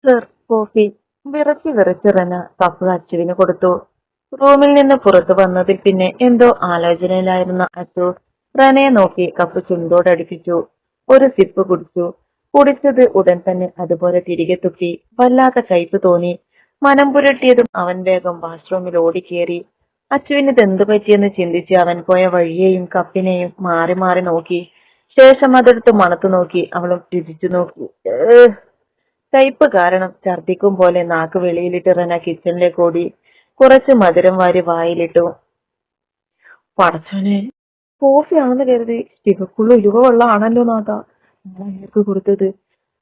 Sir, coffee. വിറച്ച് വിറച്ച് Rena cup അച്ചുവിന് കൊടുത്തു. റൂമിൽ നിന്ന് പുറത്തു വന്നതിൽ പിന്നെ എന്തോ ആലോചനയിലായിരുന്ന അച്ചു റനയെ നോക്കി കപ്പ് ചുണ്ടോടടുപ്പിച്ചു. ഒരു സിപ്പ് കുടിച്ചു. കുടിച്ചത് ഉടൻ തന്നെ അതുപോലെ തിരികെ തുപ്പി. വല്ലാത്ത കയ്പ് തോന്നി. മനം പുരട്ടിയതും അവൻ വേഗം വാഷ്റൂമിൽ ഓടിക്കേറി. അച്ചുവിന് ഇതെന്തു പറ്റിയെന്ന് ചിന്തിച്ച് അവൻ പോയ വഴിയെയും കപ്പിനെയും മാറി മാറി നോക്കി. ശേഷം അതെടുത്ത് മണത്തു നോക്കി. അവളും രുചിച്ചു നോക്കി. കയ്പ് കാരണം ഛർദിക്കും പോലെ നാക്ക് വെളിയിലിട്ട് റെന കിച്ചണിലേക്ക് ഓടി. കുറച്ച് മധുരം വാരി വായിലിട്ടു. പടച്ചോനെ, കോഫി ആണെന്ന് കരുതി ശിവക്കുള്ള ഉലുവ വെള്ളമാണല്ലോ നാഥ ഞാൻ അയാൾക്ക് കൊടുത്തത്.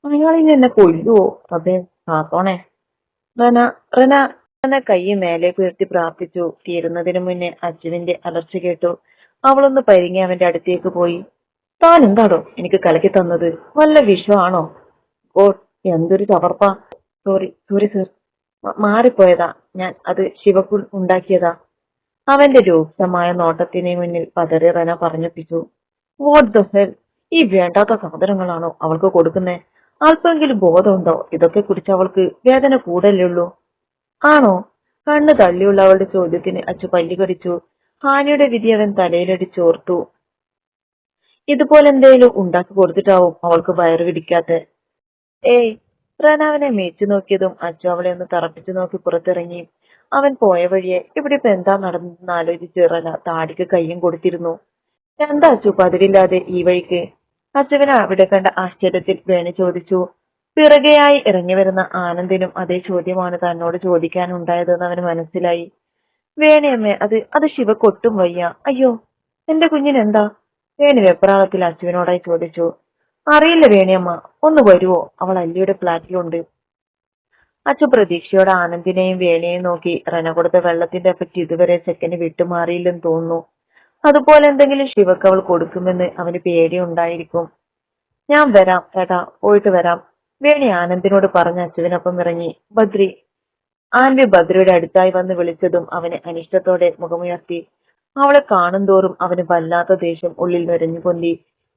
അയാളിനി എന്നെ കൊല്ലുവോ? അതെ, കാത്തോണേ. റെന റെന റെന കൈ മേലേക്ക് ഉയർത്തി പ്രാർത്ഥിച്ചു. തീരുന്നതിനു മുന്നേ അച്ചുവിന്റെ അലർച്ച കേട്ടു. അവളൊന്ന് പരിങ്ങി അവന്റെ അടുത്തേക്ക് പോയി. താൻ എന്താടോ എനിക്ക് കലക്കി തന്നത്? വല്ല വിഷമാണോ? ഓ, എന്തൊരു ചവർപ്പാ. സോറി സോറി സർ, മാറിപ്പോയതാ. ഞാൻ അത് ശിവക്കുൾ ഉണ്ടാക്കിയതാ. അവന്റെ രൂക്ഷമായ നോട്ടത്തിന് മുന്നിൽ പതറി റെന പറഞ്ഞൊപ്പിച്ചു. What the hell? ഈ വേണ്ടാത്ത സാധനങ്ങളാണോ അവൾക്ക് കൊടുക്കുന്നേ? അല്പെങ്കിലും ബോധമുണ്ടോ? ഇതൊക്കെ കുടിച്ച് അവൾക്ക് വേദന കൂടല്ലേ ഉള്ളൂ. ആണോ? കണ്ണ് തള്ളിയുള്ള അവളുടെ ചോദ്യത്തിന് അച്ചു പല്ലി കടിച്ചു. ഹാനിയുടെ വിധി അവൻ തലയിലടിച്ചോർത്തു. ഇതുപോലെ എന്തേലും ഉണ്ടാക്കി കൊടുത്തിട്ടാവും അവൾക്ക് വയറ് പിടിക്കാത്ത. ഏയ്. റെന അവനെ മേച്ചു നോക്കിയതും അച്ചു അവളെ ഒന്ന് തറപ്പിച്ചു നോക്കി പുറത്തിറങ്ങി. അവൻ പോയ വഴിയെ ഇവിടെ ഇപ്പൊ എന്താ നടന്നതെന്ന് ആലോചിച്ച് റെന താടിക്ക് കയ്യും കൊടുത്തിരുന്നു. എന്താ അച്ചു പതിവില്ലാതെ ഈ വഴിക്ക്? അച്ചുവിനെ അവിടെ കണ്ട ആശ്ചര്യത്തിൽ വേണി ചോദിച്ചു. പിറകെയായി ഇറങ്ങി വരുന്ന ആനന്ദിനും അതേ ചോദ്യമാണ് തന്നോട് ചോദിക്കാനുണ്ടായതെന്ന് അവന് മനസ്സിലായി. വേണിയമ്മേ, അത് ശിവക്കൊട്ടും വയ്യ. അയ്യോ, എന്റെ കുഞ്ഞിനെന്താ? വേണി വെപ്രാളത്തിൽ അച്ചുവിനോടായി ചോദിച്ചു. അറിയില്ല വേണിയമ്മ, ഒന്ന് വരുവോ? അവൾ അല്ലിയുടെ ഫ്ലാറ്റിലുണ്ട്. അച്ചു പ്രതീക്ഷയോടെ ആനന്ദിനെയും വേണിയെയും നോക്കി. റെന കൊടുത്ത വെള്ളത്തിന്റെ എഫക്റ്റ് ഇതുവരെ സെക്കൻഡ് വിട്ടുമാറിയില്ലെന്ന് തോന്നുന്നു. അതുപോലെ എന്തെങ്കിലും ശിവക്ക് അവൾ കൊടുക്കുമെന്ന് അവന് പേടിയുണ്ടായിരിക്കും. ഞാൻ വരാം ഏട്ടാ, പോയിട്ട് വരാം, വേണി ആനന്ദിനോട് പറഞ്ഞ അച്ചുവിനൊപ്പം ഇറങ്ങി. ബദ്രി. ആൻവി ബദ്രിയുടെ അടുത്തായി വന്ന് വിളിച്ചതും അവന് അനിഷ്ടത്തോടെ മുഖമുയർത്തി. അവളെ കാണും തോറും അവന് വല്ലാത്ത ദേഷ്യം ഉള്ളിൽ നുരഞ്ഞു പൊന്തി.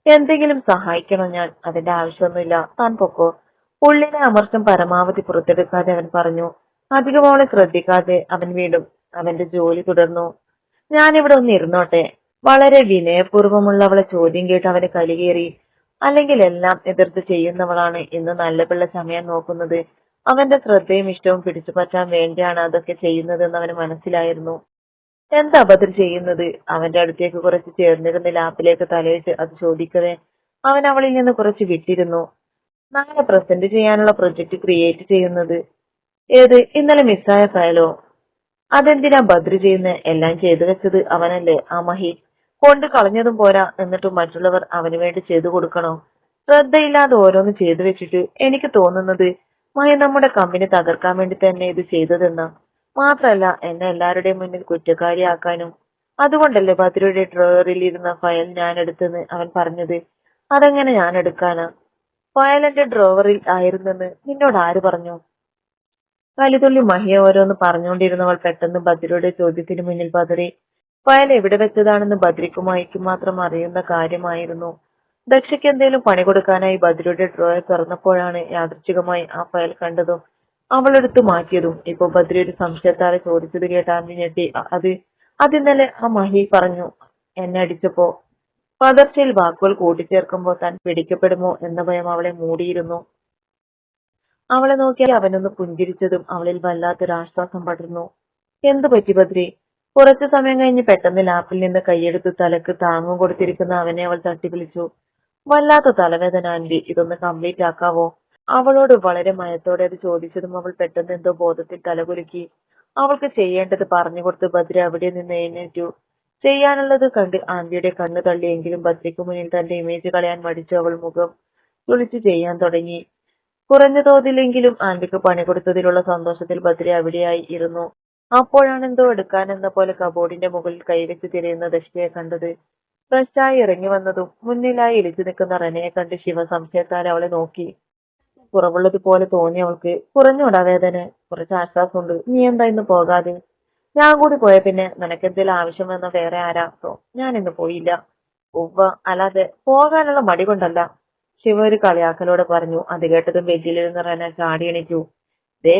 എന്തെങ്കിലും സഹായിക്കണോ ഞാൻ? അതിന്റെ ആവശ്യമൊന്നുമില്ല, താൻ പൊക്കോ. ഉള്ളിലെ അമർഷം പരമാവധി പുറത്തെടുക്കാതെ അവൻ പറഞ്ഞു. അധികം അവളെ ശ്രദ്ധിക്കാതെ അവൻ വീണ്ടും അവന്റെ ജോലി തുടർന്നു. ഞാനിവിടെ ഒന്ന് ഇരുന്നോട്ടെ. വളരെ വിനയപൂർവ്വമുള്ള അവളെ ചോദ്യം കേട്ട് അവന് കലികേറി. അല്ലെങ്കിൽ എല്ലാം എതിർത്ത് ചെയ്യുന്നവളാണ് ഇന്ന് നല്ല പിള്ള സമയം നോക്കുന്നത്. അവന്റെ ശ്രദ്ധയും ഇഷ്ടവും പിടിച്ചു പറ്റാൻ വേണ്ടിയാണ് അതൊക്കെ ചെയ്യുന്നതെന്ന് അവന് മനസ്സിലായിരുന്നു. എന്താ ബദർ ചെയ്യുന്നത്? അവന്റെ അടുത്തേക്ക് കുറച്ച് ചേർന്നിരുന്ന ലാപ്പിലേക്ക് തലയിട്ട് അത് ചോദിക്കവേ അവൻ അവളിൽ നിന്ന് കുറച്ച് വിട്ടിരുന്നു. നാളെ പ്രസന്റ് ചെയ്യാനുള്ള പ്രൊജക്ട് ക്രിയേറ്റ് ചെയ്യുന്നത്. ഏത്? ഇന്നലെ മിസ്സായ ഫയലോ? അതെന്തിനാ ബദ്രി ചെയ്യുന്ന? എല്ലാം ചെയ്തു വെച്ചത് അവനല്ലേ? ആ മഹി കൊണ്ട് കളഞ്ഞതും പോരാ, എന്നിട്ടും മറ്റുള്ളവർ അവന് വേണ്ടി ചെയ്തു കൊടുക്കണോ? ശ്രദ്ധയില്ലാതെ ഓരോന്ന് ചെയ്തു വെച്ചിട്ട് എനിക്ക് തോന്നുന്നത് മഹി നമ്മുടെ കമ്പനി തകർക്കാൻ വേണ്ടി തന്നെ ഇത് ചെയ്തതെന്നാ. മാത്രല്ല എന്നെ എല്ലാവരുടെയും മുന്നിൽ കുറ്റക്കാരിയാക്കാനും. അതുകൊണ്ടല്ലേ ബദ്രിയുടെ ഡ്രോവറിൽ ഇരുന്ന ഫയൽ ഞാൻ എടുത്തെന്ന് അവൻ പറഞ്ഞത്. അതെങ്ങനെ ഞാൻ എടുക്കാനാ? ഫയൽ എന്റെ ഡ്രോവറിൽ ആയിരുന്നെന്ന് നിന്നോട് ആര് പറഞ്ഞു? കലിതുള്ളി മഹിയെ ഓരോന്ന് പറഞ്ഞുകൊണ്ടിരുന്നവൾ പെട്ടെന്ന് ബദ്രിയുടെ ചോദ്യത്തിന് മുന്നിൽ പതറി. ഫയൽ എവിടെ വെച്ചതാണെന്ന് ബദ്രിക്കും മഹിക്കും മാത്രം അറിയുന്ന കാര്യമായിരുന്നു. ദക്ഷയ്ക്ക് എന്തേലും പണി കൊടുക്കാനായി ബദ്രിയുടെ ഡ്രോയർ തുറന്നപ്പോഴാണ് യാദൃച്ഛികമായി ആ ഫയൽ കണ്ടതും അവളെടുത്ത് മാറ്റിയതും. ഇപ്പൊ ബദ്രി ഒരു സംശയത്താലെ ചോദിച്ചത് കേട്ട് ആന്റി ഞെട്ടി. അതിന്നലെ ആ മഹി പറഞ്ഞു എന്നെ അടിച്ചപ്പോ. പതർച്ചയിൽ വാക്കുകൾ കൂട്ടിച്ചേർക്കുമ്പോ താൻ പിടിക്കപ്പെടുമോ എന്ന ഭയം അവളെ മൂടിയിരുന്നു. അവളെ നോക്കി അവനൊന്ന് പുഞ്ചിരിച്ചതും അവളിൽ വല്ലാത്തൊരാശ്വാസം പടർന്നു. എന്തു പറ്റി ബദ്രി? കുറച്ചു സമയം കഴിഞ്ഞ് പെട്ടെന്ന് ലാപ്പിൽ നിന്ന് കൈയെടുത്ത് തലക്ക് താങ്ങും കൊടുത്തിരിക്കുന്ന അവനെ അവൾ തട്ടി വിളിച്ചു. വല്ലാത്ത തലവേദന ആന്റി, ഇതൊന്ന് കംപ്ലീറ്റ് ആക്കാവോ? അവളോട് വളരെ മയത്തോടെ അത് ചോദിച്ചതും അവൾ പെട്ടെന്ന് എന്തോ ബോധത്തിൽ തലകുലുക്കി. അവൾക്ക് ചെയ്യേണ്ടത് പറഞ്ഞുകൊടുത്ത് ബദ്രി അവിടെ നിന്ന് എഴുന്നേറ്റു. ചെയ്യാനുള്ളത് കണ്ട് ആന്റിയുടെ കണ്ണ് തള്ളിയെങ്കിലും ബദ്രിക്ക് മുന്നിൽ തന്റെ ഇമേജ് കളയാൻ മടിച്ചു അവൾ മുഖം കുളിച്ചു ചെയ്യാൻ തുടങ്ങി. കുറഞ്ഞ തോതിലെങ്കിലും ആന്റിക്ക് പണി കൊടുത്തതിലുള്ള സന്തോഷത്തിൽ ബദ്രി അവിടെയായി ഇരുന്നു. അപ്പോഴാണ് എന്തോ എടുക്കാനെന്ന പോലെ കബോർഡിന്റെ മുകളിൽ കൈവച്ച് തിരയുന്ന ദക്ഷയെ കണ്ടത്. ഫ്രഷായി ഇറങ്ങി വന്നതും മുന്നിലായി ഇടിച്ചു നിൽക്കുന്ന റെനയെ കണ്ട് ശിവ സംശയത്താൽ അവളെ നോക്കി. കുറവുള്ളത് പോലെ തോന്നി അവൾക്ക്. കുറഞ്ഞോടാ വേദന? കുറച്ച് ആശ്വാസമുണ്ട്. നീ എന്താ ഇന്ന് പോകാതെ? ഞാൻ കൂടി പോയ പിന്നെ നിനക്കെന്തെങ്കിലും ആവശ്യം വന്ന വേറെ ആരാ? ഞാൻ ഇന്ന് പോയില്ല. ഉവ്വ, അല്ലാതെ പോകാനുള്ള മടി കൊണ്ടല്ല, ശിവ ഒരു കളിയാക്കലോടെ പറഞ്ഞു. അത് കേട്ടതും ബെഡിലിരുന്ന് റെന ചാടി എണീറ്റു. ദേ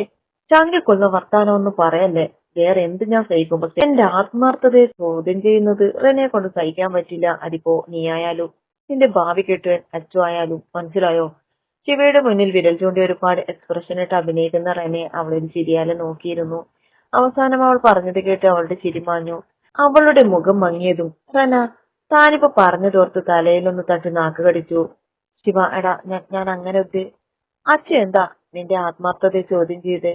ചങ്കിക്കൊള്ള വർത്താനമൊന്നും പറയല്ലേ. വേറെ എന്ത് ഞാൻ സഹിക്കും, പക്ഷെ എന്റെ ആത്മാർത്ഥതയെ ചോദ്യം ചെയ്യുന്നത് റെനെ കൊണ്ട് സഹിക്കാൻ പറ്റില്ല. അതിപ്പോ നീ ആയാലും നിന്റെ ഭാവി കെട്ടുവൻ അച്ചു ആയാലും. മനസ്സിലായോ? ശിവയുടെ മുന്നിൽ വിരൽ ചൂണ്ടി ഒരുപാട് എക്സ്പ്രഷൻ ഇട്ട് അഭിനയിക്കുന്ന റെനെ അവളൊരു ചിരിയാലെ നോക്കിയിരുന്നു. അവസാനം അവൾ പറഞ്ഞത് കേട്ട് അവളുടെ ചിരി മാഞ്ഞു. അവളുടെ മുഖം മങ്ങിയതും റന താനിപ്പോ പറഞ്ഞതോർത്ത് തലയിലൊന്ന് തട്ടി നാക്ക് കടിച്ചു. ശിവ, എടാ ഞാൻ അങ്ങനെ അച്ഛ എന്താ നിന്റെ ആത്മാർത്ഥതയെ ചോദ്യം ചെയ്ത്?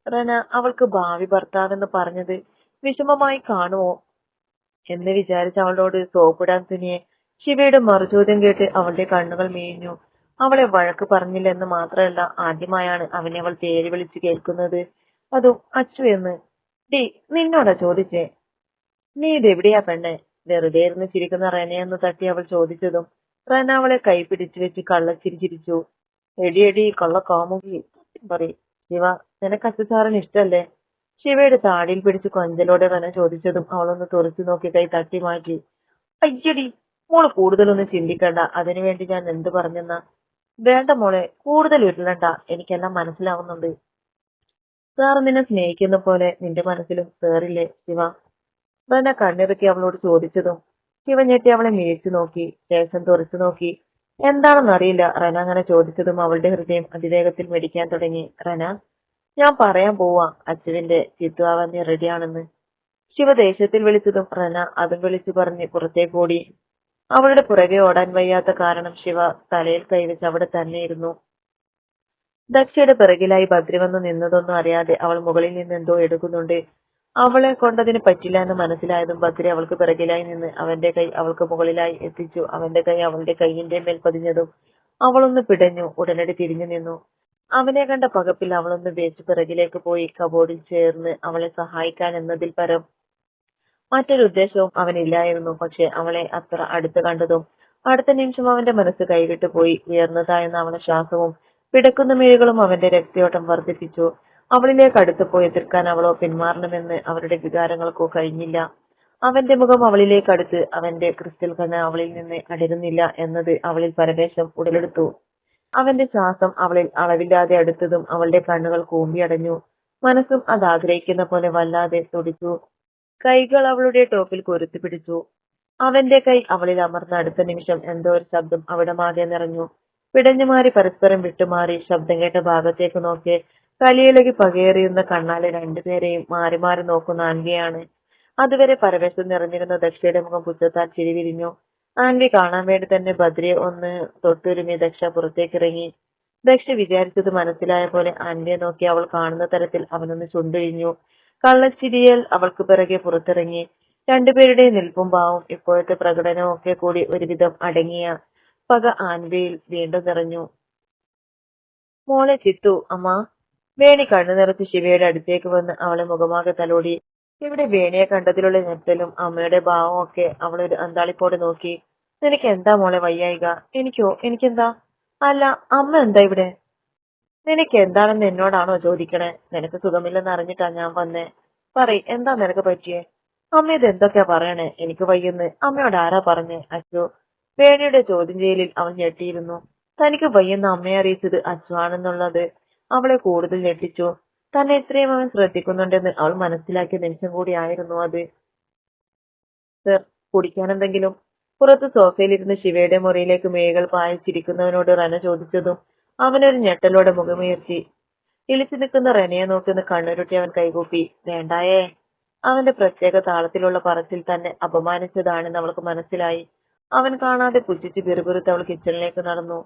റന അവൾക്ക് ഭാവി ഭർത്താവെന്ന് പറഞ്ഞത് വിഷമമായി കാണുമോ എന്ന് വിചാരിച്ച് അവളോട് സോപ്പിടാൻ തുനിയെ ശിവയുടെ മറുചോദ്യം കേട്ട് അവളുടെ കണ്ണുകൾ മീഞ്ഞു. അവളെ വഴക്ക് പറഞ്ഞില്ലെന്ന് മാത്രമല്ല, ആദ്യമായാണ് അവനെ അവൾ പേര് വിളിച്ച് കേൾക്കുന്നത്, അതും അച്ചു എന്ന്. ഡി, നിന്നോടാ ചോദിച്ചേ, നീ ഇതെവിടെയാ പെണ്ണെ? വെറുതെ ഇരുന്ന് ചിരിക്കുന്ന റെനയെന്ന് തട്ടി അവൾ ചോദിച്ചതും റെന അവളെ കൈ പിടിച്ചു വെച്ച് കള്ളച്ചിരി ചിരിച്ചു. എടി കള്ള കാമുകി, പറയും. ശിവ, നിനക്ക് അച്ചുസാറിന് ഇഷ്ടല്ലേ? ശിവയുടെ താടിയിൽ പിടിച്ച് കൊഞ്ചലോടെ റെന ചോദിച്ചതും അവളൊന്ന് തുറച്ചു നോക്കി കൈ തട്ടി മാറ്റി. അയ്യടി, മോള് കൂടുതലൊന്നും ചിന്തിക്കണ്ട. അതിനുവേണ്ടി ഞാൻ എന്ത് പറഞ്ഞെന്നാ? വേണ്ട മോളെ, കൂടുതൽ ഉരുളണ്ട. എനിക്കെല്ലാം മനസ്സിലാവുന്നുണ്ട്. സാർ നിന്നെ സ്നേഹിക്കുന്ന പോലെ നിന്റെ മനസ്സിലും സാറില്ലേ ശിവ? റെന കണ്ണിറുക്കി അവളോട് ചോദിച്ചതും ശിവ ഞെട്ടി അവളെ മിഴിച്ചു നോക്കി. ശേഷം തുറച്ചു നോക്കി. എന്താണെന്നറിയില്ല, റെന അങ്ങനെ ചോദിച്ചതും അവളുടെ ഹൃദയം അതിവേഗത്തിൽ മിടിക്കാൻ തുടങ്ങി. റെന, ഞാൻ പറയാൻ പോവാ അച്ചുവിന്റെ ചിത്തുവാവാൻ നീ റെഡിയാണെന്ന്. ശിവ ദേഷ്യത്തിൽ വിളിച്ചതും റെന അതും വിളിച്ചു പറഞ്ഞ് പുറത്തേക്കോടി. അവളുടെ പുറകെ ഓടാൻ വയ്യാത്ത കാരണം ശിവ തലയിൽ കൈവച്ച് അവിടെ തന്നെ ഇരുന്നു. ദക്ഷയുടെ പിറകിലായി ഭദ്രി വന്ന് നിന്നതൊന്നും അറിയാതെ അവൾ മുകളിൽ നിന്ന് എന്തോ എടുക്കുന്നുണ്ട്. അവളെ കൊണ്ടതിന് പറ്റില്ല എന്ന് മനസ്സിലായതും ഭദ്രി അവൾക്ക് പിറകിലായി നിന്ന് അവന്റെ കൈ അവൾക്ക് മുകളിലായി എത്തിച്ചു. അവന്റെ കൈ അവളുടെ കൈയിന്റെ മേൽ പതിഞ്ഞതും അവളൊന്ന് പിടഞ്ഞു. ഉടനടി തിരിഞ്ഞു നിന്നു. അവനെ കണ്ട പകപ്പിൽ അവളൊന്ന് വേച്ചു പിറകിലേക്ക് പോയി കബോർഡിൽ ചേർന്ന് അവളെ സഹായിക്കാൻ എന്നതിൽ പരം മറ്റൊരു ഉദ്ദേശവും അവനില്ലായിരുന്നു. പക്ഷെ അവളെ അത്ര അടുത്ത് കണ്ടതും അടുത്ത നിമിഷം അവന്റെ മനസ്സ് കൈവിട്ടു പോയി. ഉയർന്നതായെന്ന അവളുടെ ശ്വാസവും പിടക്കുന്ന മിഴികളും അവന്റെ രക്തയോട്ടം വർദ്ധിപ്പിച്ചു. അവളിലേക്ക് അടുത്ത് പോയി എതിർക്കാൻ അവളോ പിന്മാറണമെന്ന് അവരുടെ വികാരങ്ങൾക്കോ കഴിഞ്ഞില്ല. അവന്റെ മുഖം അവളിലേക്ക് അടുത്ത് അവന്റെ ക്രിസ്റ്റൽ കണ്ണ് അവളിൽ നിന്ന് അടരുന്നില്ല എന്നത് അവളിൽ പരവേശം ഉടലെടുത്തു. അവന്റെ ശ്വാസം അവളിൽ അളവില്ലാതെ അടുത്തതും അവളുടെ കണ്ണുകൾ കൂമ്പിയടഞ്ഞു. മനസ്സും അത് ആഗ്രഹിക്കുന്ന പോലെ വല്ലാതെ തുടിച്ചു. കൈകൾ അവളുടെ ടോപ്പിൽ കൊരുത്തു പിടിച്ചു. അവന്റെ കൈ അവളിൽ അമർന്ന അടുത്ത നിമിഷം എന്തോ ഒരു ശബ്ദം അവിടമാകെ നിറഞ്ഞു. പിടഞ്ഞുമാറി പരസ്പരം വിട്ടുമാറി ശബ്ദം കേട്ട ഭാഗത്തേക്ക് നോക്കി കലിയിലകി പകയേറിയുന്ന കണ്ണാലെ രണ്ടുപേരെയും മാറി മാറി നോക്കുന്ന ആൻവിയാണ്. അതുവരെ പരവേശം നിറഞ്ഞിരുന്ന ദക്ഷയുടെ മുഖം പുച്ഛത്താൽ ചിരി വിരിഞ്ഞു. ആൻവി കാണാൻ വേണ്ടി തന്നെ ഭദ്രയെ ഒന്ന് തൊട്ടുരുമി ദക്ഷ പുറത്തേക്കിറങ്ങി. ദക്ഷ വിചാരിച്ചത് മനസ്സിലായ പോലെ ആൻവിയെ നോക്കി അവൾ കാണുന്ന തരത്തിൽ അവനൊന്ന് ചുണ്ടൊഴിഞ്ഞു. കള്ളച്ചിരിയൽ അവൾക്ക് പിറകെ പുറത്തിറങ്ങി. രണ്ടുപേരുടെ നിൽപ്പും ഭാവവും ഇപ്പോഴത്തെ പ്രകടനവും ഒക്കെ കൂടി ഒരുവിധം അടങ്ങിയ പക ആൻവിയിൽ വീണ്ടും നിറഞ്ഞു. മോളെ ചിത്തു, അമ്മ. വേണി കണ്ണു നിറച്ച് ശിവയുടെ അടുത്തേക്ക് വന്ന് അവളെ മുഖമാകെ തലോടി. ഇവിടെ വേണിയെ കണ്ടതിലുള്ള ഞെട്ടലും അമ്മയുടെ ഭാവവും ഒക്കെ അവളൊരു അന്താളിപ്പോടെ നോക്കി. നിനക്ക് എന്താ മോളെ വയ്യായിക? എനിക്കോ? എനിക്കെന്താ? അല്ല, അമ്മ എന്താ ഇവിടെ? നിനക്ക് എന്താണെന്ന് എന്നോടാണോ ചോദിക്കണേ? നിനക്ക് സുഖമില്ലെന്ന് അറിഞ്ഞിട്ടാ ഞാൻ വന്നേ. പറയ്, എന്താ നിനക്ക് പറ്റിയേ? അമ്മ ഇത് എന്തൊക്കെയാ പറയണേ? എനിക്ക് വയ്യെന്ന് അമ്മയോട് ആരാ പറഞ്ഞേ? അച്ചു. വേണിയുടെ ചോദ്യം ചെയ്യലിൽ അവൾ ഞെട്ടിയിരുന്നു. തനിക്ക് വയ്യെന്ന് അമ്മയെ അറിയിച്ചത് അച്ചു ആണെന്നുള്ളത് അവളെ കൂടുതൽ ഞെട്ടിച്ചു. തന്നെ ഇത്രയും അവൻ ശ്രദ്ധിക്കുന്നുണ്ടെന്ന് അവൾ മനസ്സിലാക്കിയ നിമിഷം കൂടിയായിരുന്നു അത്. സർ, കുടിക്കാനെന്തെങ്കിലും? പുറത്ത് സോഫയിലിരുന്ന് ശിവയുടെ മുറിയിലേക്ക് മേകൾ പായിച്ചിരിക്കുന്നവനോട് റന ചോദിച്ചതും അവനൊരു ഞെട്ടലോടെ മുഖമുയർത്തി. ഇളിച്ചു നിൽക്കുന്ന റനയെ നോക്കുന്ന കണ്ണുരുട്ടി അവൻ കൈകൂപ്പി. വേണ്ടായേ. അവന്റെ പ്രത്യേക താളത്തിലുള്ള പറച്ചിൽ തന്നെ അപമാനിച്ചതാണെന്ന് അവൾക്ക് മനസ്സിലായി. അവൻ കാണാതെ പുച്ഛിച്ച് പിറുപിറുത്ത് അവൾ കിച്ചണിലേക്ക് നടന്നു.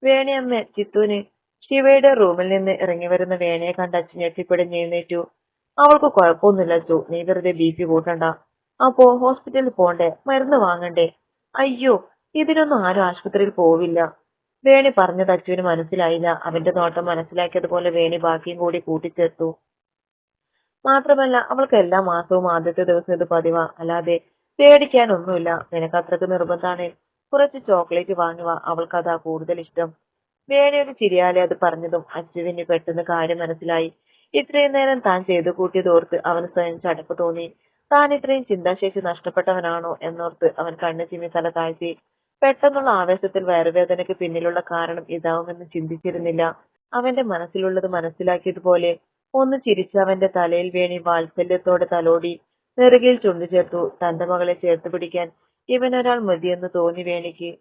വേണിയമ്മ, ചിത്തുവിന്. ശിവയുടെ റൂമിൽ നിന്ന് ഇറങ്ങി വരുന്ന വേണിയെ കണ്ട് അച്ഛൻ ഞെട്ടിപ്പിടിഞ്ഞ് എഴുന്നേറ്റു. അവൾക്ക് കുഴപ്പമൊന്നുമില്ല അച്ചു, നീ വെറുതെ BP കൂട്ടണ്ട. അപ്പോ ഹോസ്പിറ്റലിൽ പോണ്ടേ? മരുന്ന് വാങ്ങണ്ടേ? അയ്യോ, ഇതിനൊന്നും ആരും ആശുപത്രിയിൽ പോവില്ല. വേണി പറഞ്ഞത് അച്ചുവിന് മനസ്സിലായില്ല. അവന്റെ നോട്ടം മനസ്സിലാക്കിയതുപോലെ വേണി ബാക്കിയും കൂടി കൂട്ടിച്ചേർത്തു. മാത്രമല്ല, അവൾക്ക് എല്ലാ മാസവും ആദ്യത്തെ ദിവസം ഇത് പതിവാ. അല്ലാതെ പേടിക്കാനൊന്നുമില്ല. നിനക്ക് അത്രക്ക് നിർബന്ധാണ് കുറച്ച് ചോക്ലേറ്റ് വാങ്ങുക. അവൾക്കതാ കൂടുതൽ ഇഷ്ടം. വേണി ഒരു ചിരിയാലെ അത് പറഞ്ഞതും അച്ചുവിന് പെട്ടെന്ന് കാര്യം മനസ്സിലായി. ഇത്രയും നേരം താൻ ചെയ്തു കൂട്ടിയതോർത്ത് അവന് സ്വയം ചടപ്പ് തോന്നി. താൻ ഇത്രയും ചിന്താശേഷി നഷ്ടപ്പെട്ടവനാണോ എന്നോർത്ത് അവൻ കണ്ണു ചിമ്മി തല താഴ്ത്തി. പെട്ടെന്നുള്ള ആവേശത്തിൽ വയറുവേദനയ്ക്ക് പിന്നിലുള്ള കാരണം ഇതാവുമെന്ന് ചിന്തിച്ചിരുന്നില്ല. അവന്റെ മനസ്സിലുള്ളത് മനസ്സിലാക്കിയതുപോലെ ഒന്ന് ചിരിച്ച് അവന്റെ തലയിൽ വേണി വാത്സല്യത്തോടെ തലോടി നെറുകിൽ ചുണ്ടു ചേർത്തു. തന്റെ മകളെ ചേർത്ത് പിടിക്കാൻ ഇവനൊരാൾ മതിയെന്ന് തോന്നി വേണിക്ക്.